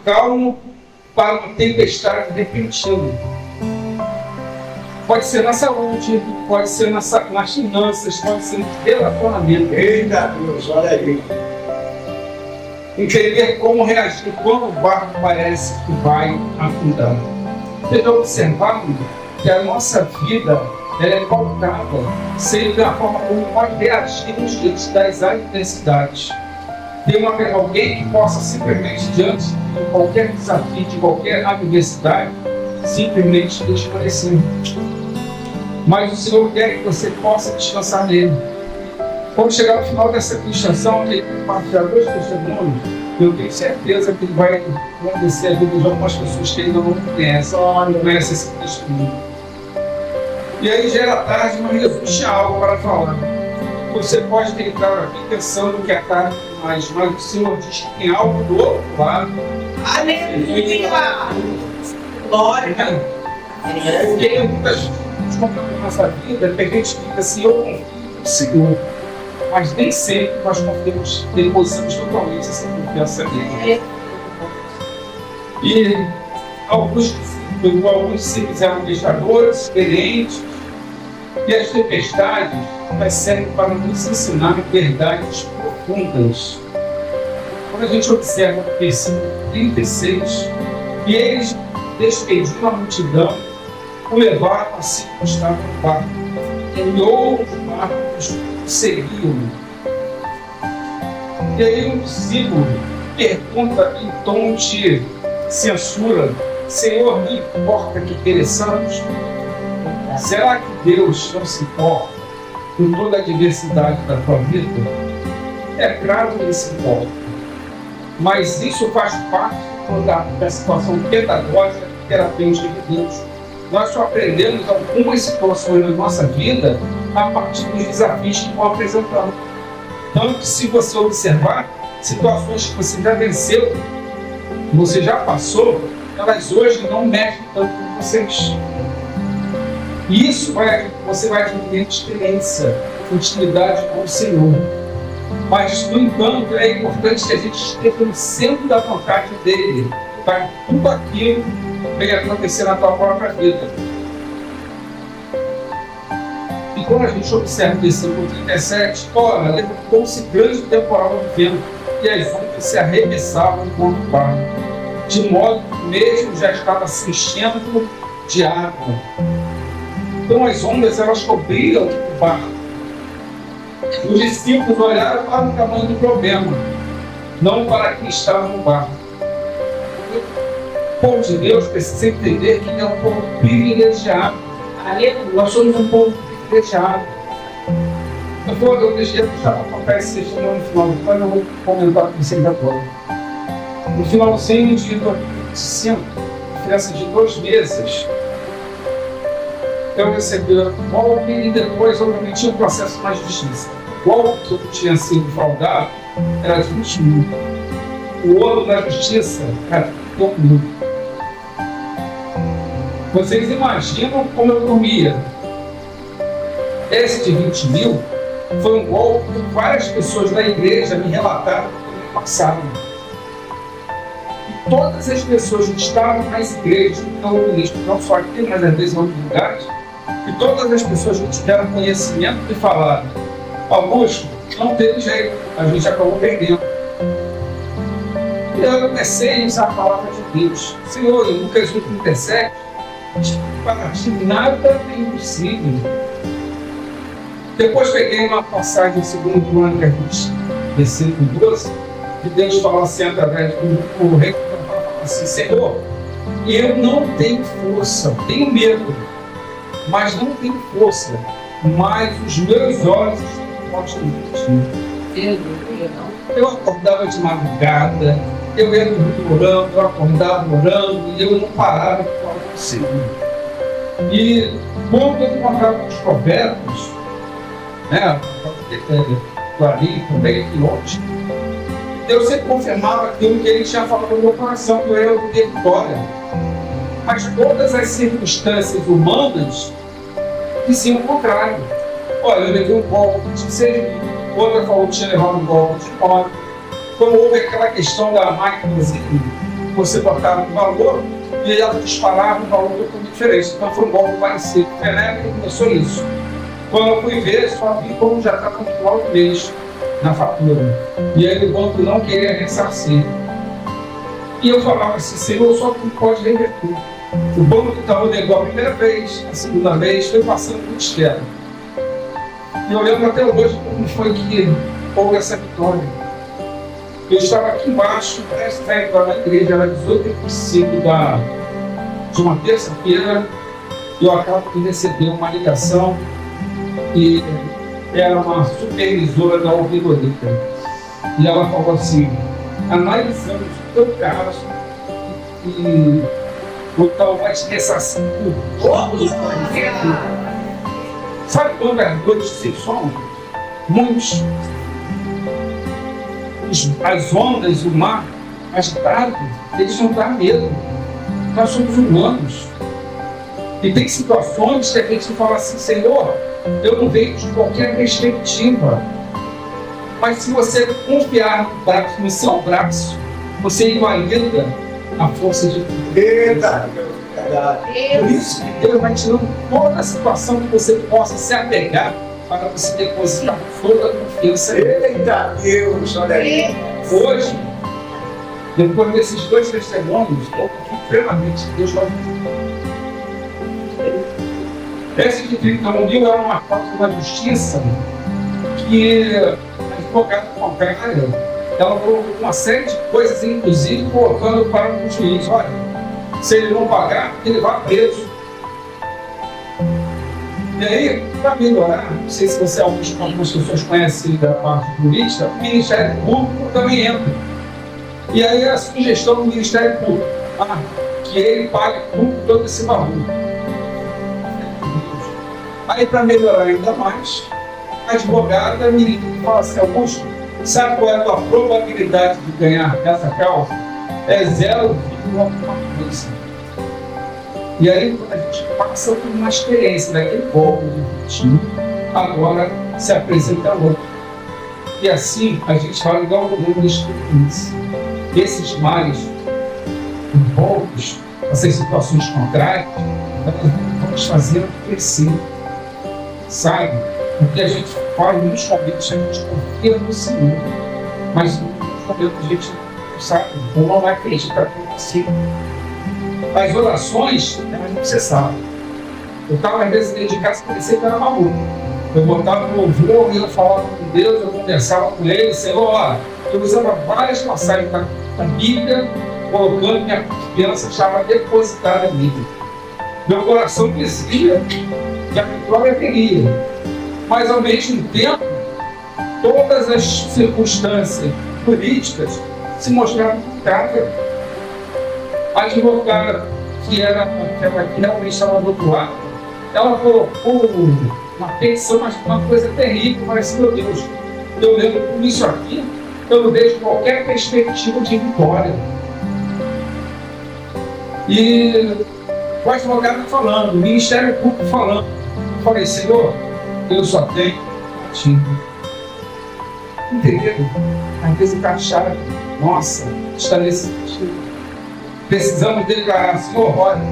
calmo para uma tempestade repentina. Pode ser na saúde, pode ser nas finanças, pode ser no relacionamento. Eita Deus, olha aí. Entender como reagir quando o barco parece que vai afundar. Vocês observaram que a nossa vida ela é pautada sempre na forma como nós reagimos diante das adversidades. Tem alguém que possa simplesmente, diante de qualquer desafio, de qualquer adversidade, simplesmente desfalecer. Mas o Senhor quer que você possa descansar nele. Quando chegar no final dessa ministração, ele vai compartilhar 2 testemunhos. Eu tenho certeza que ele vai acontecer a vida de algumas pessoas que ainda não conhecem esse testemunho. E aí já era tarde, mas Jesus tinha algo para falar. Você pode ter entrado aqui pensando que é tarde demais, mas o Senhor diz que tem algo do outro lado. Aleluia! Glória! Porque muitas conflitos na nossa vida, a gente fica assim, eu confio no Senhor. Mas nem sempre nós depositamos totalmente essa confiança nele. E alguns se fizeram deixadores, experientes, e as tempestades servem para nos ensinar verdades profundas. Quando a gente observa o versículo 36, e eles despediram a multidão, o levaram a se encostar no barco, e outros barcos seguiam. E aí um discípulo pergunta em tom de censura: Senhor, não importa que pereçamos? Será que Deus não se importa com toda a diversidade da tua vida? É claro que Ele se importa, mas isso faz parte da situação pedagógica e terapêutica de Deus. Nós só aprendemos algumas situações na nossa vida a partir dos desafios que vão apresentando. Tanto que, se você observar, situações que você já venceu, você já passou, elas hoje não mexem tanto com vocês. E isso você vai adquirindo experiência, intimidade com o Senhor. Mas, no entanto, é importante que a gente esteja no centro da vontade dEle, para que tudo aquilo venha acontecer na tua própria vida. E quando a gente observa o versículo 37, ora, levantou-se grande temporal no vento, e as ondas se arremessavam contra o barco, de modo que mesmo já estava se enchendo de água. Então as ondas, elas cobriram o barco. Os discípulos olharam para o tamanho do problema, não para quem estava no barco. O povo de Deus precisa entender que é um povo privilegiado. Nós somos um povo privilegiado. Eu deixei para colocar esse testemunho no final, depois eu vou comentar com vocês agora. No finalzinho de 2005, diferença de 2 meses, eu recebi o golpe e depois, obviamente, tinha um processo mais difícil. O golpe que eu tinha sido fraudado era de 20 mil. O ouro da justiça era 1 mil. Vocês imaginam como eu dormia? Esse de 20 mil foi um golpe que várias pessoas da igreja me relataram que me passaram. E todas as pessoas que estavam nas igrejas, não só aqui, mas às vezes em outros lugares, e todas as pessoas que tiveram conhecimento me falaram: Augusto, não teve jeito, a gente acabou perdendo. E eu comecei a usar a palavra de Deus. Senhor, em Lucas 8:37, para ti nada é impossível. Depois peguei uma passagem em 2 Crônicas 25:12, que Deus fala assim através do rei, fala assim: Senhor, eu não tenho força, tenho medo, mas não tenho força, mas os meus olhos estão postos em ti. Eu acordava de madrugada, eu ia dormir orando, eu acordava orando, e eu não parava de falar com o Senhor. E quando eu encontrava os profetas, ali, também aqui longe, Deus sempre confirmava aquilo que Ele tinha falado no meu coração, que eu ia ter vitória. Mas todas as circunstâncias humanas diziam o contrário. Olha, eu levei um golpe de 6 mil, outra falou que tinha levado um golpe de 9. Quando houve aquela questão da máquina, você botava um valor e ela disparava um valor totalmente diferente. Então foi um golpe parecido. A Enétrica começou isso. Quando eu fui ver, só vi como já estava no final do mês na fatura. E aí o banco não queria ressarcir. E eu falava assim, Senhor, só tu pode reverter. O banco estava negou a primeira vez, a segunda vez, foi passando muito externo. E eu lembro até hoje como foi que houve essa vitória. Eu estava aqui embaixo, prestes a entrar na igreja, era 18h05 de uma terça-feira, e eu acabo de receber uma ligação e era uma supervisora da ouvidoria. E ela falou assim, analisamos o teu caso e o tal vai te ressarcir tudo. Sabe quando as dores se somam? Muitos. As ondas, o mar agitado, eles não dão medo. Nós somos humanos. E tem situações que a gente fala assim, Senhor, eu não vejo de qualquer perspectiva. Mas se você confiar no seu braço, você invalida a força de Deus. Eita, verdade. Por isso que Deus vai tirando toda a situação que você possa se apegar para você depositar toda a confiança nele. Eita, Deus, olha aí. Hoje, depois desses dois testemunhos, eu confio plenamente que Deus vai me. Esse de 31 mil é uma causa da justiça que a advogada contrária, ela colocou uma série de coisas, inclusive colocando para o juiz, olha, se ele não pagar, ele vai preso. E aí, para melhorar, não sei se você, algumas pessoas conhecem da parte jurídica, o Ministério Público também entra. E aí a sugestão do Ministério Público, que ele pague todo esse valor. Aí, para melhorar ainda mais, a advogada me fala assim, Augusto, sabe qual é a tua probabilidade de ganhar essa causa? É 0,1 coisa. E aí, quando a gente passa por uma experiência daquele golpe de vítima, agora se apresenta outro. E assim, a gente fala igual o mundo dos clientes. Esses males, golpes, essas situações contrárias, vão nos fazer crescer. Sabe? Porque a gente fala nos momentos, a gente confia no Senhor. Mas nos momentos a gente não sabe, ou não vai acreditar que é possível. As orações, você sabe. Eu estava às vezes dentro de casa, parecia que era maluco. Eu botava no louvor, eu falava com Deus, eu conversava com Ele, Senhor, olha, eu usava várias passagens da Bíblia, colocando minha confiança, estava depositada em mim. Meu coração dizia que a vitória viria, mas ao mesmo tempo, todas as circunstâncias políticas se mostravam contrárias. A advogada, que era aquela que realmente estava do outro lado, ela colocou uma petição, mas uma coisa terrível, mas meu Deus, eu lembro por isso aqui, eu não vejo qualquer perspectiva de vitória. E o advogado falando, o Ministério Público falando, eu falei, Senhor, eu só tenho contigo. Entendeu? Às vezes o cara chave, nossa, está nesse sentido. Precisamos declarar, Senhor, olha,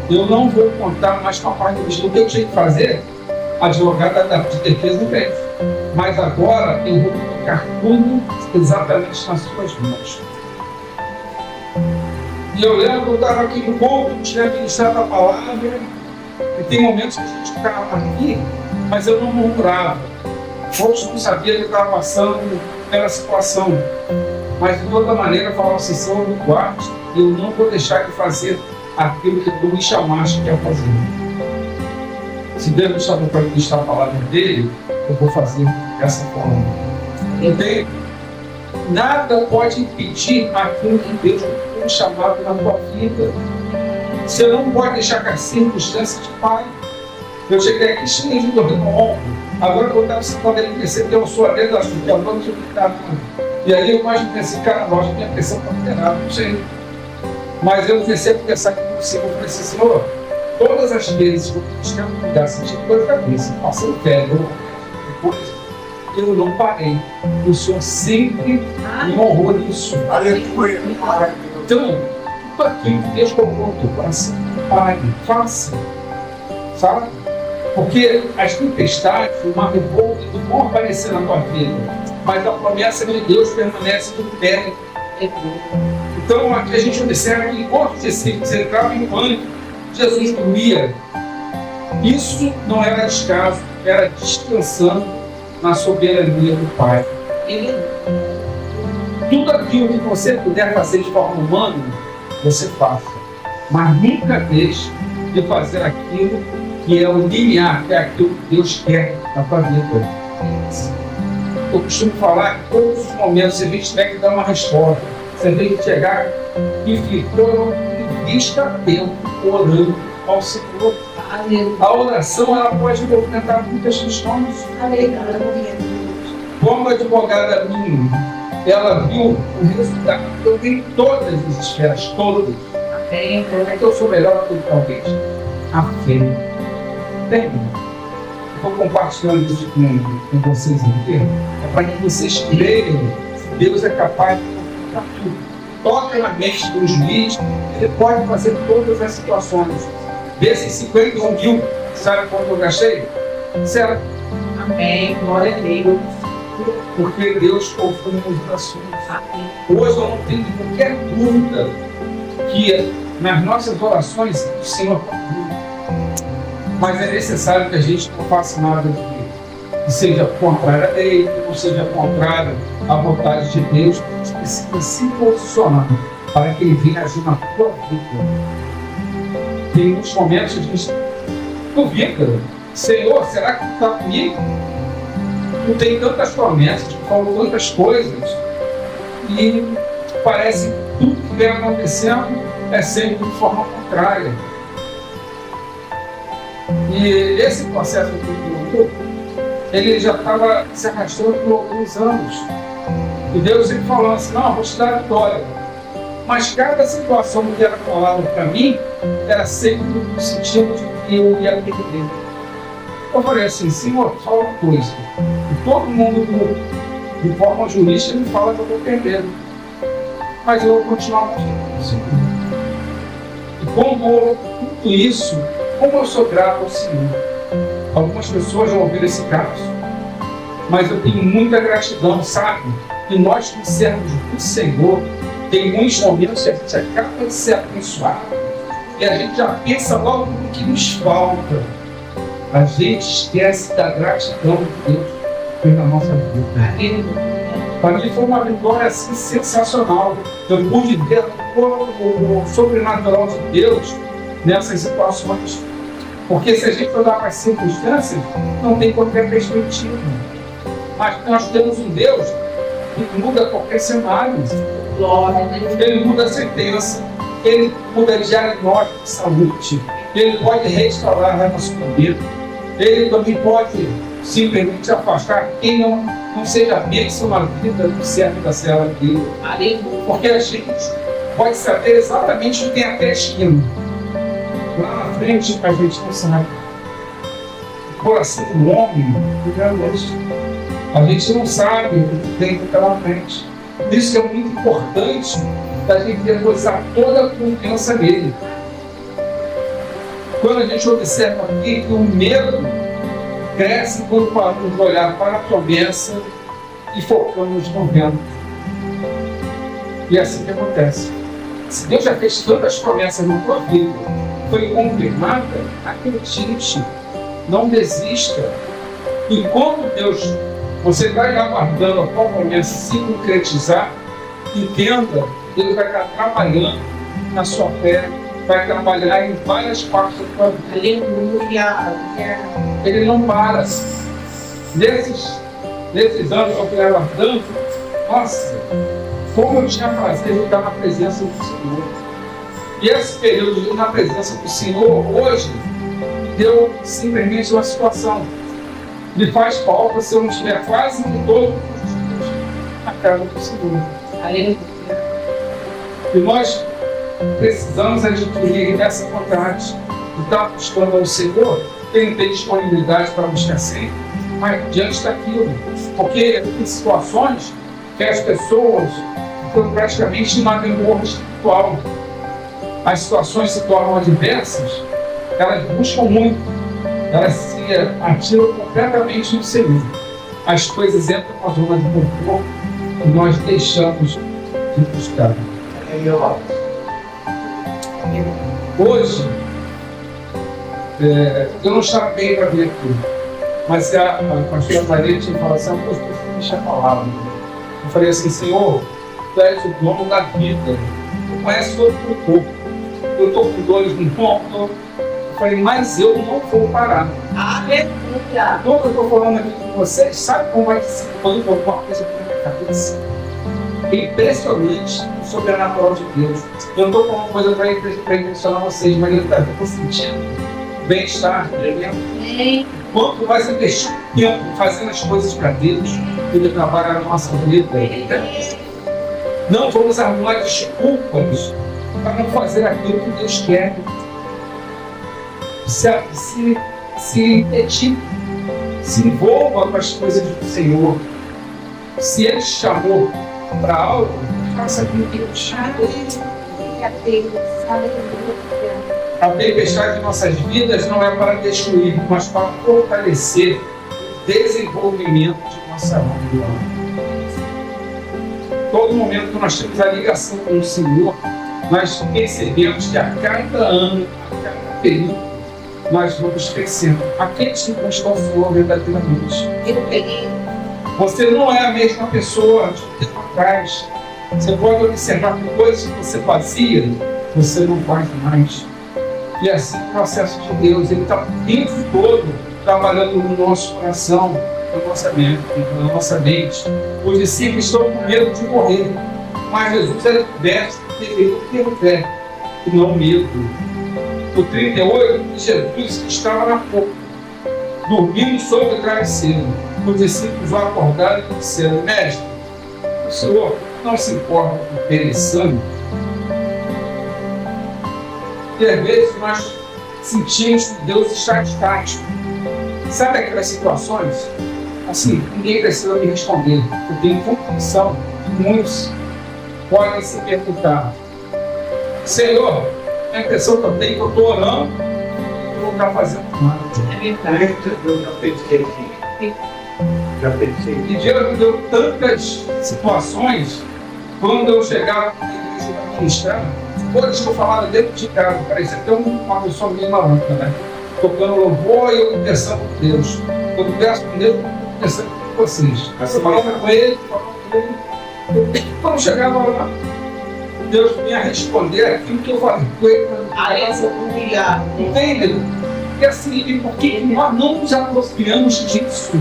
eu não vou contar mais com a parte do Cristo. O que eu tinha que fazer? A advogada de defesa não fez. Mas agora eu vou colocar tudo exatamente nas suas mãos. E eu lembro que eu estava aqui no culto, tinha ministrado a palavra, e tem momentos que a gente ficava aqui, mas eu não murmurava. Outros não sabiam que eu estava passando pela situação. Mas de toda maneira eu falava assim, Senhor, me guarde, eu não vou deixar de fazer aquilo que tu me chamaste que é fazer. Se Deus me chamou para ministrar a palavra dele, eu vou fazer dessa forma. Entende? Nada pode impedir aquilo que Deus tem chamado na tua vida. Você não pode deixar que as circunstâncias te parem. Eu cheguei aqui cheio de dor no ombro. Agora que eu estava sentado ali, percebi que eu sou a dentro da vida, eu não tinha que estar. E aí eu mais pensei, cara, lógico, minha pressão está alterada, não sei. Mas eu comecei a pensar que o Senhor falei assim, Senhor, todas as vezes que eu tinha que mudar, senti coisa da cabeça, passando velho, depois eu não parei. O Senhor sempre me honrou nisso. Aleluia. Então, tudo aquilo que Deus colocou no teu coração. Pai, faça. Sabe? Porque as tempestades, o mar revolto, vão aparecer na tua vida. Mas a promessa de Deus permanece de pé. Então aqui a gente observa que enquanto os discípulos entravam em pânico, Jesus dormia. Isso não era descaso, era descansando na soberania do Pai. Tudo aquilo que você puder fazer de forma humana, você faça. Mas nunca deixe de fazer aquilo que é o limiar, que é aquilo que Deus quer na tua vida. Eu costumo falar que todos os momentos, se a gente tiver que dar uma resposta, se a gente chegar e ficou em vista tempo orando ao Senhor. A oração ela pode movimentar muitas questões. Como a advogada minha, ela viu o resultado. Eu vi todas as esferas, todas. Amém. É que eu sou melhor do que talvez. A fé. Bem, estou compartilhando isso com vocês aqui. É para que vocês creiam que Deus é capaz de fazer tudo. Toca na mente do juiz, ele pode fazer todas as situações. Desses 51 mil, sabe quanto eu gastei? Certo? Amém. Glória a Deus. Porque Deus ouviu as orações. Hoje eu não tenho qualquer dúvida que nas nossas orações o Senhor ouviu. Mas é necessário que a gente não faça nada que seja contrário a Ele, que não seja contrário à vontade de Deus. A gente precisa se posicionar para que Ele venha agir na tua vida. Tem muitos momentos que a gente duvida. Senhor, será que Tu está comigo? Tu tem tantas promessas, Tu falou tantas coisas. E parece que tudo que vem acontecendo é sempre de forma contrária. E esse processo do grupo, ele já estava se arrastando por alguns anos. E Deus sempre falou assim, não, vou te dar a vitória. Mas cada situação que era falada para mim, era sempre no sentido de que eu ia perder. Eu falei assim, Senhor, fala uma coisa. E todo mundo, de forma jurídica, me fala que eu estou perdendo. Mas eu vou continuar confiando, Senhor. E como tudo isso, como eu sou grato ao Senhor. Algumas pessoas já ouviram esse caso, mas eu tenho muita gratidão, sabe? E nós que servos do Senhor, tem muitos momentos que a gente acaba de ser abençoado e a gente já pensa logo no que nos falta. A gente esquece da gratidão de Deus pela nossa vida. Para mim foi uma vitória assim sensacional. Eu pude ver o sobrenatural de Deus nessas situações. Porque se a gente olhar para as circunstâncias, não tem qualquer perspectiva. Mas nós temos um Deus que muda qualquer cenário. Ele muda a sentença, Ele muda diagnóstico de saúde, Ele pode restaurar relacionamento, Ele também pode simplesmente afastar quem não seja bênção na vida do servo da serva dele. Porque a gente pode saber exatamente o que tem até esquina. Lá na frente a gente não sabe. O coração do homem é isso. A gente não sabe o que tem pela frente. Por isso que é muito importante a gente depositar toda a confiança nele. Quando a gente observa aqui que o medo cresce quando paramos de olhar para a promessa e focamos no vento. E é assim que acontece. Se Deus já fez tantas promessas na tua vida, foi confirmada, acredite, não desista. E quando Deus, você vai aguardando a tua promessa se concretizar, entenda, Deus vai estar trabalhando na sua fé, vai trabalhar em várias partes da tua vida. Aleluia. Ele não para. Nesses anos que eu fui aguardando, nossa, como eu tinha prazer de estar na presença do Senhor. E esse período de na presença do Senhor, hoje, deu simplesmente uma situação. Me faz falta se eu não estiver quase em todos os dias na casa do Senhor. Aleluia. E nós precisamos adquirir essa vontade de estar buscando ao Senhor. Tem disponibilidade para buscar sempre, mas diante daquilo. Porque tem situações que as pessoas estão praticamente numa demora espiritual. as situações se tornam adversas, elas buscam muito, elas se atiram completamente no Senhor. As coisas entram na zona de conforto e nós deixamos de buscar. Hoje, eu não estava bem para vir aqui, mas a pastora Maria tinha falado assim: eu deixa a palavra. Eu falei assim: Senhor, tu és o dono da vida, tu conheces todo o corpo. Eu estou com dores no ponto. Eu falei: mas eu não vou parar. Aleluia. Tudo que eu estou falando aqui com vocês, sabe como é que se põe alguma coisa na minha cabeça? É impressionante o sobrenatural de Deus. Eu não estou falando coisa para impressionar vocês, mas eu estou sentindo bem-estar, tremendo. Quanto mais investir tempo fazendo as coisas para Deus, Ele trabalha na nossa vida. Não vamos arrumar desculpas para não fazer aquilo que Deus quer. Se dedique, se envolva com as coisas do Senhor. Se Ele te chamou para algo, faça aquilo que Ele te chamou. A tempestade de nossas vidas não é para destruir, mas para fortalecer o desenvolvimento de nossa alma. Todo momento que nós temos a ligação com o Senhor, nós percebemos que a cada ano, a cada período, nós vamos crescendo. Aqueles que buscam o Senhor verdadeiramente. Você não é a mesma pessoa de um tempo atrás. Você pode observar que coisas que você fazia, você não faz mais. E assim o processo de Deus, Ele está o tempo todo trabalhando no nosso coração, na nossa mente. Os discípulos estão com medo de morrer, mas Jesus era diverso, deveriam ter fé e não medo. No 38, Jesus estava na porta, dormindo sobre o travesseiro. Os discípulos vão acordar e disseram: Mestre, o Senhor não se importa com pereçamos? E às vezes nós sentimos que Deus está estático. Sabe aquelas situações? Assim, ninguém precisa me responder. Eu tenho convicção que muitos podem se perguntar: Senhor, a impressão que eu tenho é que eu estou orando e tu não está fazendo nada. É verdade. Eu já pensei aqui. Já pensei. E Deus me deu tantas situações quando eu chegava na igreja para ministrar. Coisas que eu falava dentro de casa, parecia até uma pessoa meio maluca, né? Tocando louvor e eu pensando com Deus. Quando peço com Deus, eu pensando com vocês. Eu falava com ele, Quando chegava lá, Deus vinha responder aquilo que eu falei com ele. Aleluia. Entende? E assim, por que nós não nos apropriamos disso?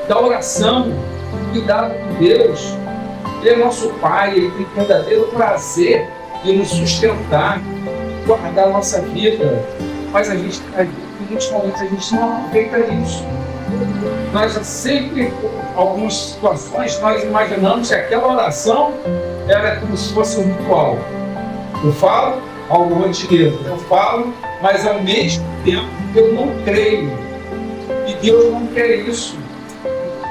Da oração, do cuidado com Deus. Ele é nosso Pai, Ele tem verdadeiro prazer de nos sustentar, guardar a nossa vida. Mas a gente, em muitos momentos, a gente não aproveita isso. Nós sempre, em algumas situações, nós imaginamos que aquela oração era como se fosse um ritual. Eu falo algo rotineiro, eu falo, mas ao mesmo tempo eu não creio. E Deus não quer isso.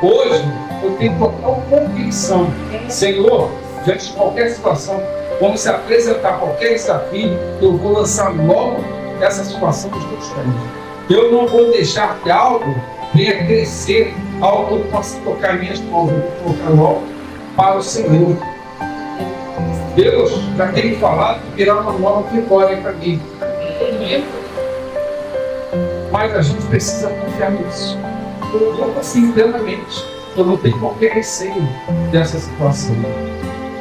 Hoje, eu tenho total convicção. Senhor, diante de qualquer situação, vamos se apresentar qualquer desafio, eu vou lançar logo essa situação dos meus pés. Eu não vou deixar que algo venha crescer, algo que eu possa tocar minhas mãos, eu vou colocar logo para o Senhor. Deus já tem falado que virá uma nova vitória para mim. Mas a gente precisa confiar nisso. Eu estou assim plenamente. Eu não tenho qualquer receio dessa situação.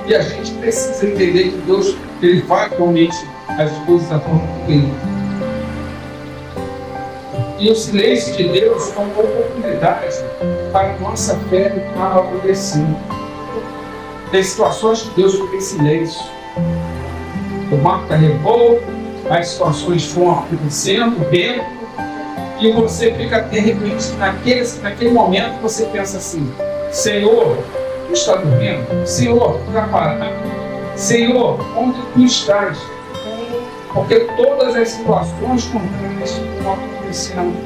E a gente precisa entender que Deus, Ele faz realmente as coisas da forma que Ele. E o silêncio de Deus é uma oportunidade para a nossa fé estar amadurecendo. Tem situações que Deus fica em silêncio. O mar está revolto, as situações vão acontecendo dentro, e você fica, de repente, naquele momento, você pensa assim: Senhor, tu está dormindo? Senhor, tu está parado? Senhor, onde tu estás? Porque todas as situações contrárias estão acontecendo.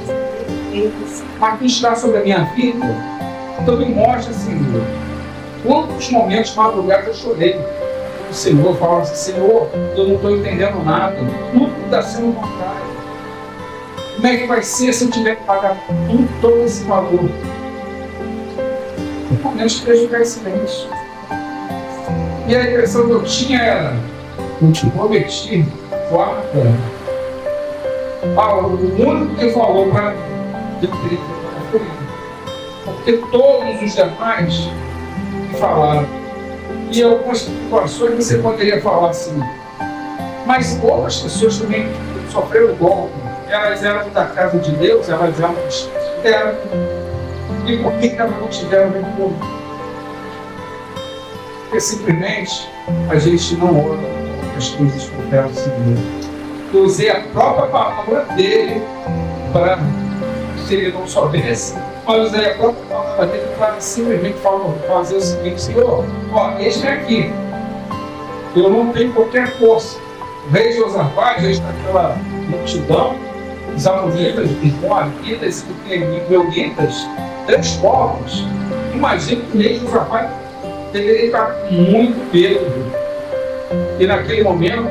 Mas tu está sobre a minha vida? Então me mostra, Senhor, quantos momentos madrugados eu chorei. o Senhor, falava assim, Senhor, eu não estou entendendo nada, tudo está sendo contrário. Como é que vai ser se eu tiver que pagar todo esse valor? Pelo menos prejudicar esse mês. E a impressão que eu tinha era, eu te prometi, guarda. O único que falou para mim, porque todos os demais me falaram. E algumas situações você poderia falar assim, mas outras pessoas também sofreram golpe. Elas eram da casa de Deus, elas eram eram. E por que elas não tiveram nenhum? Porque simplesmente a gente não ora as coisas com ela seguir. Eu usei a própria palavra dele para, se ele não soubesse, mas usei a própria palavra dele para simplesmente fazer o seguinte, Senhor, este aqui, eu não tenho qualquer força. O rei Josafá, já está naquela multidão, os amonitas, os moabitas, os meunitas, 3 povos. Imagina que o rei Josafá deveria estar com muito medo. E naquele momento,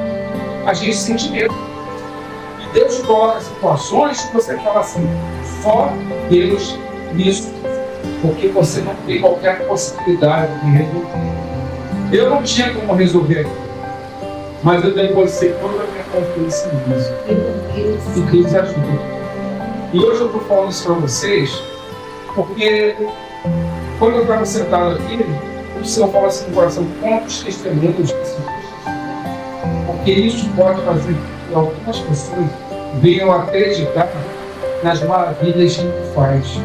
a gente sente medo. E Deus coloca situações que você fala assim, só Deus nisso, porque você não tem qualquer possibilidade de resolver. Eu não tinha como resolver aquilo, mas eu depositei toda a minha confiança nisso. E Deus ajuda. E hoje eu estou falando isso para vocês, porque quando eu estava sentado aqui, o Senhor fala assim no coração, quantos testemunhos desses testemunhos? Porque isso pode fazer que algumas pessoas venham a acreditar nas maravilhas que Ele faz.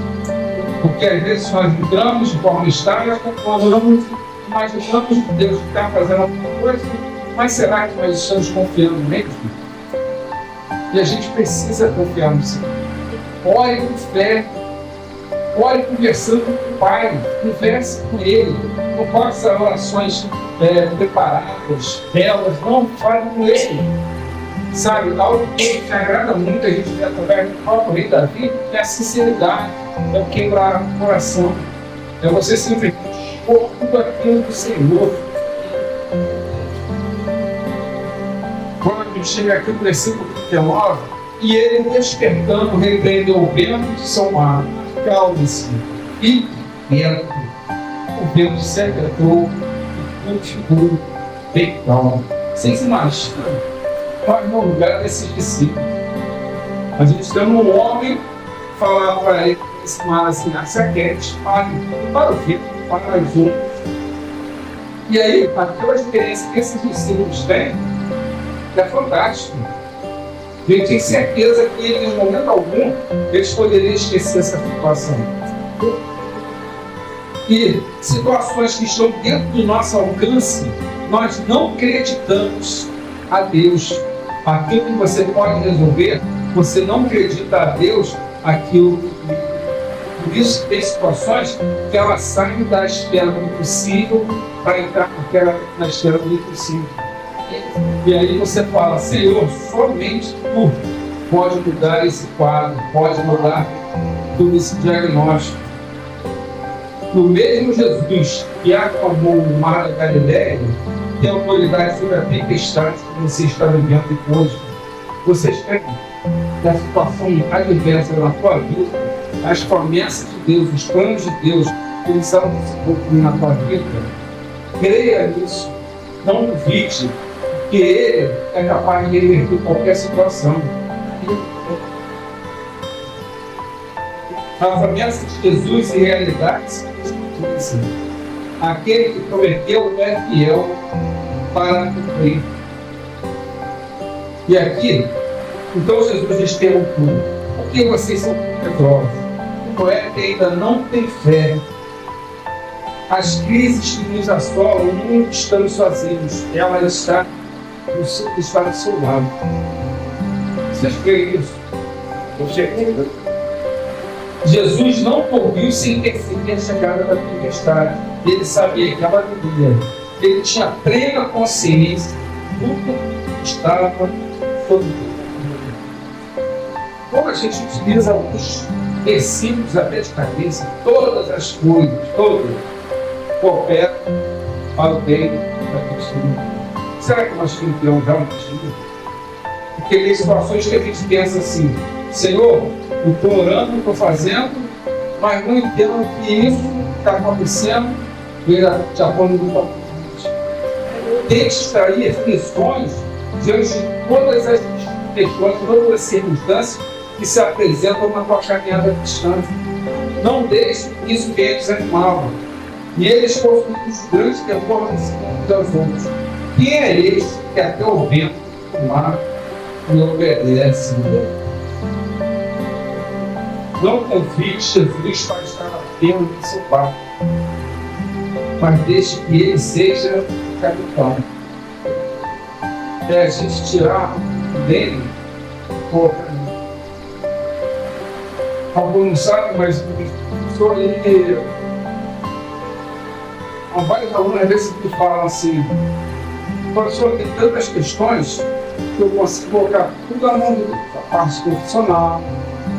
Porque às vezes nós entramos de forma estável, nós oramos, mas achamos que Deus está fazendo alguma coisa, mas será que nós estamos confiando mesmo? E a gente precisa confiar no Senhor. Ore com fé, ore conversando com o Pai, converse com Ele. Não pode ser orações preparadas, belas, não, fale com Ele. Sabe, algo que agrada muito a gente ver através do próprio rei Davi é a sinceridade, é o quebrar o coração, é você simplesmente expor tudo aquilo do Senhor. Quando a gente chega aqui no versículo 39, e ele despertando, repreendeu o vento de São Marcos, calme-se, e vento, o vento se aquietou e continuou bem calmo. Vocês imaginam? No lugar desses discípulos. A gente tem um homem falar para ele, esse mar assim, se aquiete, pare, para o vento, para as ondas. E aí, aquela experiência que esses discípulos têm é fantástica. A gente tem certeza que em momento algum eles poderiam esquecer essa situação. E situações que estão dentro do nosso alcance, nós não acreditamos a Deus. Aquilo que você pode resolver, você não acredita a Deus aquilo que... Por isso que tem situações que elas saem da esfera do possível para entrar na esfera do impossível. E aí você fala, Senhor, somente Tu pode mudar esse quadro, pode mudar todo esse diagnóstico. O mesmo Jesus que acalmou o mar da Galileia tem autoridade sobre a tempestade que você está vivendo hoje. Você está na situação adversa da sua vida, as promessas de Deus, os planos de Deus, que eles são se cumprir na sua vida. Creia nisso, não duvide, porque Ele é capaz de reverter qualquer situação. A promessa de Jesus em realidade se aquele que prometeu é fiel para cumprir. E aqui, então Jesus diz tudo. Por que vocês são medrosos? Não é que ainda não tem fé. As crises que nos assolam, não estamos sozinhos. Ela está do seu lado. Vocês creem nisso? Você crê? Jesus não ouviu sem perceber a chegada da tempestade. Ele sabia que ela viria. Ele tinha plena consciência do que estava sobre ele. Como a gente utiliza alguns versículos até de cabeça, todas as coisas, todas, cooperam para o bem da pessoa. será que nós confiamos realmente nisso? Porque tem situações que a gente pensa assim, Senhor, eu estou orando, estou fazendo, mas não entendo que isso está acontecendo, ele já põe no mundo. Tem que extrair lições diante de todas as questões, todas as circunstâncias que se apresentam na tua caminhada cristã. Não deixe que isso venha desanimá-lo. E eles possuem os grandes temores uns aos outros. Quem é esse que até o vento do mar me obedece? Não confie que Jesus vai estar apenas no seu barco, mas deixe que ele seja o capitão. É a gente tirar dele o caminho. Alguns não sabem, mas o senhor ele. Vários alunos às vezes me falam assim, professor, tem tantas questões que eu consigo colocar tudo na mão dele, a parte profissional,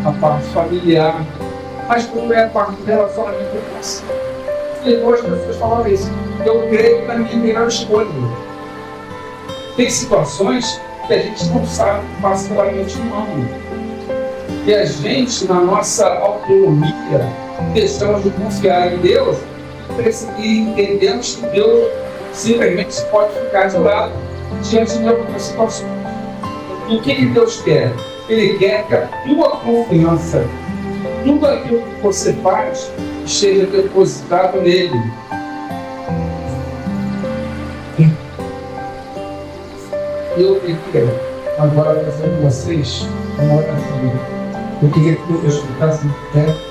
a parte familiar, mas como é a parte do relacionamento que eu faço. E duas pessoas falaram isso. Eu creio na minha melhor escolha. Tem situações que a gente não sabe que passa pela mente humana. E a gente, na nossa autonomia, deixamos de confiar em Deus e entendemos que Deus simplesmente pode ficar de lado diante de algumas situações. E o que Deus quer? Ele quer que a tua confiança, tudo aquilo que você faz, esteja depositado nele. E eu queria agora fazer com vocês uma oração. Eu queria que eu escutasse em pé.